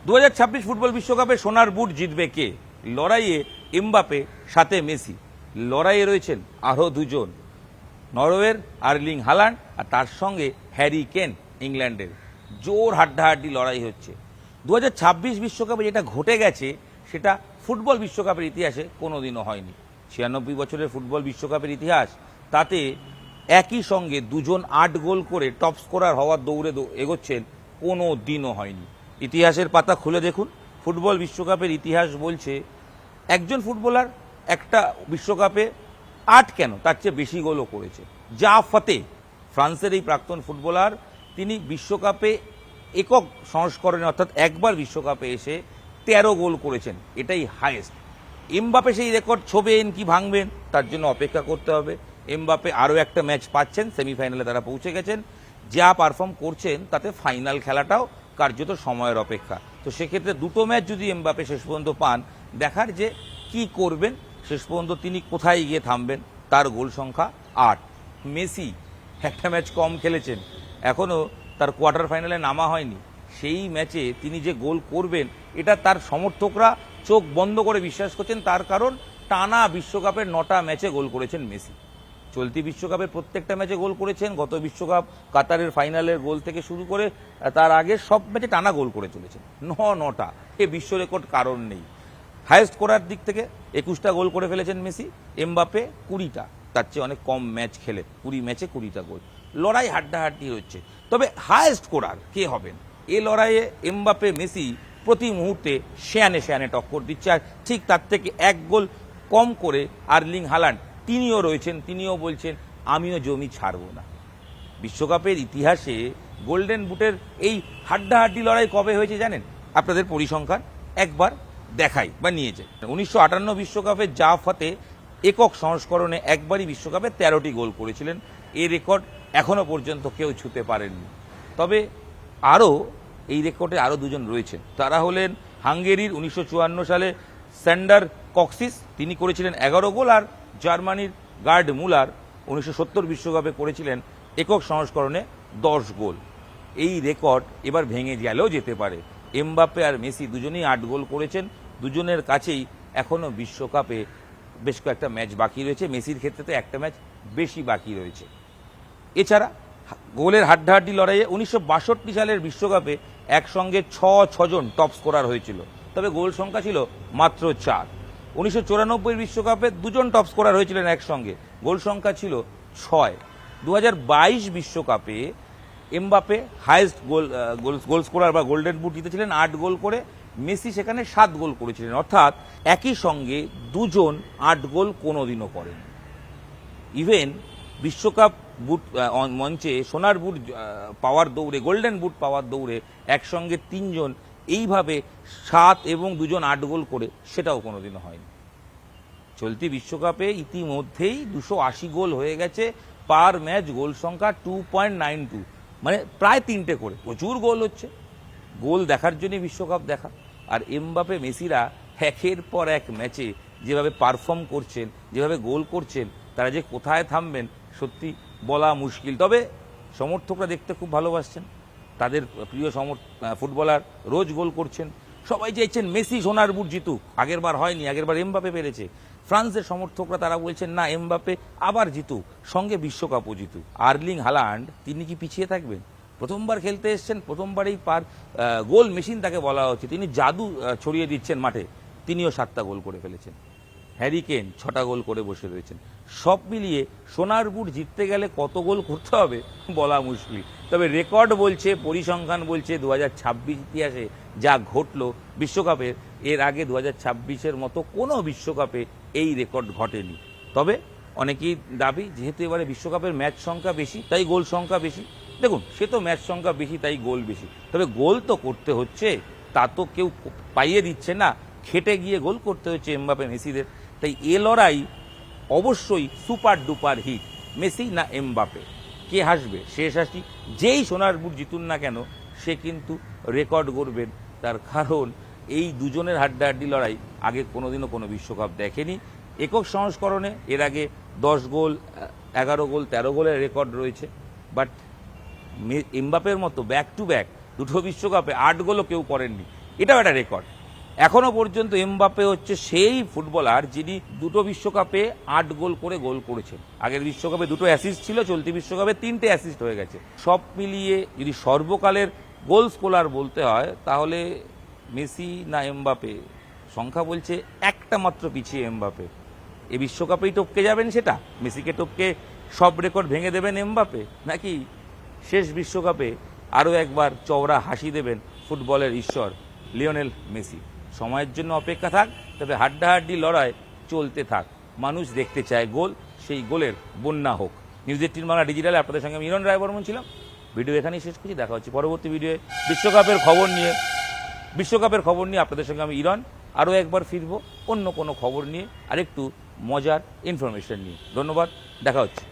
2026 football বিশ্বকাপে সোনার বুট জিতবে কে? লড়াইয়ে এমবাপে, সাথে মেসি। লড়াইয়ে রয়েছেন আরও দুজন, নরওয়ের আর্লিং হালান্ড আর তার সঙ্গে হ্যারি কেন ইংল্যান্ডের। জোর হাড্ডাহাড্ডি লড়াই হচ্ছে। 2026 বিশ্বকাপে যেটা ঘটে গেছে সেটা ফুটবল বিশ্বকাপের ইতিহাসে কোনোদিনও হয়নি। 96 বছরের ফুটবল বিশ্বকাপের ইতিহাস, তাতে একই সঙ্গে দুজন 8 গোল করে টপ স্কোরার হওয়ার দৌড়ে এগোচ্ছেন, কোনো দিনও হয়নি। ইতিহাসের পাতা খুলে দেখুন, ফুটবল বিশ্বকাপের ইতিহাস বলছে একজন ফুটবলার একটা বিশ্বকাপে 8 কেন, তার চেয়ে বেশি গোলও করেছে। যা ফতে, ফ্রান্সের এই প্রাক্তন ফুটবলার, তিনি বিশ্বকাপে একক সংস্করণে অর্থাৎ একবার বিশ্বকাপে এসে 13 গোল করেছেন, এটাই হাইয়েস্ট। এমবাপে সেই রেকর্ড ছোবেন কি ভাঙবেন তার জন্য অপেক্ষা করতে হবে। এমবাপে আরও একটা ম্যাচ পাচ্ছেন, সেমিফাইনালে তারা পৌঁছে গেছেন। যা পারফর্ম করছেন তাতে ফাইনাল খেলাটাও কার্যত সময়ের অপেক্ষা। তো সেক্ষেত্রে দুটো ম্যাচ যদি এমবাপে শেষ পর্যন্ত পান, দেখার যে কি করবেন, শেষ পর্যন্ত তিনি কোথায় গিয়ে থামবেন। তার গোল সংখ্যা 8। মেসি একটা ম্যাচ কম খেলেছেন, এখনও তার কোয়ার্টার ফাইনালে নামা হয়নি। সেই ম্যাচে তিনি যে গোল করবেন এটা তার সমর্থকরা চোখ বন্ধ করে বিশ্বাস করছেন, তার কারণ টানা বিশ্বকাপের 9টা ম্যাচে গোল করেছেন মেসি। চলতি বিশ্বকাপের প্রত্যেকটা ম্যাচে গোল করেছেন, গত বিশ্বকাপ কাতারের ফাইনালের গোল থেকে শুরু করে তার আগে সব ম্যাচে টানা গোল করে চলেছেন। 9টা, এ বিশ্ব রেকর্ড কারণ নেই। হায়েস্ট করার দিক থেকে 21টা গোল করে ফেলেছেন মেসি, এমবাপে 20টা, তার চেয়ে অনেক কম ম্যাচ খেলে 20 ম্যাচে 20টা গোল। লড়াই হাড্ডাহাড্ডি হচ্ছে, তবে হায়েস্ট করার কে হবেন এ লড়াইয়ে এমবাপে মেসি প্রতি মুহূর্তে শেয়ানে শেয়ানে টক্কর দিচ্ছে। আর ঠিক তার থেকে 1 গোল কম করে আর্লিং হালান্ড তিনিও রয়েছেন, তিনিও বলছেন আমিও জমি ছাড়ব না। বিশ্বকাপের ইতিহাসে গোল্ডেন বুটের এই হাড্ডাহাড্ডি লড়াই কবে হয়েছে জানেন? আপনাদের পরিসংখ্যান একবার দেখাই বা নিয়ে যায়। 1958 বিশ্বকাপে যা ফতে একক সংস্করণে একবারই বিশ্বকাপে 13টি গোল করেছিলেন। এই রেকর্ড এখনো পর্যন্ত কেউ ছুঁতে পারেননি। তবে এই রেকর্ডে আরও দুজন রয়েছেন, তারা হলেন হাঙ্গেরির 1954 সালে স্যান্ডার কক্সিস, তিনি করেছিলেন 11 গোল, আর জার্মানির গার্ড মুলার 1970 বিশ্বকাপে করেছিলেন একক সংস্করণে 10 গোল। এই রেকর্ড এবার ভেঙে গেলেও যেতে পারে। এমবাপে আর মেসি দুজনেই 8 গোল করেছেন, দুজনের কাছেই এখনও বিশ্বকাপে বেশ কয়েকটা ম্যাচ বাকি রয়েছে। মেসির ক্ষেত্রে তো একটা ম্যাচ বেশি বাকি রয়েছে। এছাড়া গোলের হাড্ডাহাড্ডি লড়াইয়ে 1962 সালের বিশ্বকাপে একসঙ্গে 6 জন টপ স্কোরার হয়েছিল, তবে গোল সংখ্যা ছিল মাত্র 4। 1994 বিশ্বকাপে 2 জন টপ স্কোরার হয়েছিলেন একসঙ্গে, গোল সংখ্যা ছিল 6। 2022 বিশ্বকাপে এমবাপে হাইয়েস্ট গোল স্কোরার বা গোল্ডেন বুট জিতেছিলেন 8 গোল করে, মেসি সেখানে 7 গোল করেছিলেন। অর্থাৎ একই সঙ্গে 2 জন 8 গোল কোনোদিনও করেন। ইভেন বিশ্বকাপ বুট মঞ্চে সোনার বুট পাওয়ার দৌড়ে, গোল্ডেন বুট পাওয়ার দৌড়ে একসঙ্গে 3 জন এইভাবে 7 এবং 2 জন 8 গোল করে, সেটাও কোনোদিনও হয়নি। চলতি বিশ্বকাপে ইতিমধ্যেই 280 গোল হয়ে গেছে, পার ম্যাচ গোল সংখ্যা 2.92, মানে প্রায় 3টে করে। প্রচুর গোল হচ্ছে, গোল দেখার জন্য বিশ্বকাপ দেখা। আর এমবাপে মেসিরা একের পর এক ম্যাচে যেভাবে পারফর্ম করছেন, যেভাবে গোল করছেন, তারা যে কোথায় থামবেন সত্যি বলা মুশকিল। তবে সমর্থকরা দেখতে খুব ভালোবাসছেন, তাদের প্রিয় ফুটবলার রোজ গোল করছেন, সবাই চাইছেন মেসি সোনার বুট জিতুক। আগের বার হয়নি, আগের বার এমবাপে পেরেছে। ফ্রান্সের সমর্থকরা তারা বলছেন না, এমবাপে আবার জিতুক, সঙ্গে বিশ্বকাপও জিতুক। আর্লিং হালান্ড তিনি কি পিছিয়ে থাকবেন? প্রথমবার খেলতে এসছেন, প্রথমবারেই গোল মেশিন তাকে বলা হচ্ছে, তিনি জাদু ছড়িয়ে দিচ্ছেন মাঠে, তিনিও 7টা গোল করে ফেলেছেন। হ্যারি কেন 6টা গোল করে বসে রয়েছেন। সব মিলিয়ে সোনার বুট জিততে গেলে কত গোল করতে হবে বলা মুশকিল। তবে রেকর্ড বলছে, পরিসংখ্যান বলছে 2026 ইতিহাসে যা ঘটলো বিশ্বকাপের, এর আগে 2026-এর মতো কোনো বিশ্বকাপে এই রেকর্ড ঘটেনি। তবে অনেকেই দাবি, যেহেতু এবারে বিশ্বকাপের ম্যাচ সংখ্যা বেশি তাই গোল সংখ্যা বেশি। দেখুন, সে তো ম্যাচ সংখ্যা বেশি তাই গোল বেশি, তবে গোল তো করতে হচ্ছে, তা তো কেউ পাইয়ে দিচ্ছে না, খেটে গিয়ে গোল করতে হচ্ছে এমবাপে মেসিদের। তাই এ লড়াই অবশ্যই সুপার ডুপার হিট, মেসি না এমবাপে, কে হাসবে শেষ হাসি। যেই সোনার বুট জিতুন না কেন, সে কিন্তু রেকর্ড গড়বেন, তার কারণ এই দুজনের হাড্ডাহাড্ডি লড়াই আগে কোনোদিনও কোনো বিশ্বকাপ দেখেনি। একক সংস্করণে এর আগে 10 গোল, 11 গোল, 13 গোলের রেকর্ড রয়েছে, বাট এমবাপের মতো ব্যাক টু ব্যাক দুটো বিশ্বকাপে 8 গোলও কেউ করেননি। এটাও একটা রেকর্ড। এখনো পর্যন্ত এমবাপ্পে হচ্ছে সেই ফুটবলার যিনি দুটো বিশ্বকাপে 8 গোল করে গোল করেছেন। আগের বিশ্বকাপে 2টো অ্যাসিস্ট ছিল, চলতি বিশ্বকাপে 3টে অ্যাসিস্ট হয়ে গেছে। সব মিলিয়ে যদি সর্বকালের গোল স্কোরার বলতে হয় তাহলে মেসি না এমবাপ্পে, সংখ্যা বলছে একটা মাত্র পিছিয়ে এমবাপ্পে। এই বিশ্বকাপেই টপকে যাবেন সেটা, মেসিকে টপকে সব রেকর্ড ভেঙে দেবেন এমবাপ্পে, নাকি শেষ বিশ্বকাপে আরও একবার চওড়া হাসি দেবেন ফুটবলের ঈশ্বর লিওনেল মেসি? সময়ের জন্য অপেক্ষা থাক, তবে হাড্ডাহাড্ডি লড়াই চলতে থাক। মানুষ দেখতে চায় গোল, সেই গোলের বন্যা হোক। নিউজ 18 বাংলা ডিজিটালে আপনাদের সঙ্গে মিলন রায়বর্মন ছিলাম। ভিডিও এখানেই শেষ করছি, দেখা হচ্ছে পরবর্তী ভিডিওয়ে বিশ্বকাপের খবর নিয়ে আপনাদের সঙ্গে আমি ইরন আরও একবার ফিরবো অন্য কোনো খবর নিয়ে, আরেকটু মজার ইনফরমেশন নিয়ে। ধন্যবাদ, দেখা হচ্ছে।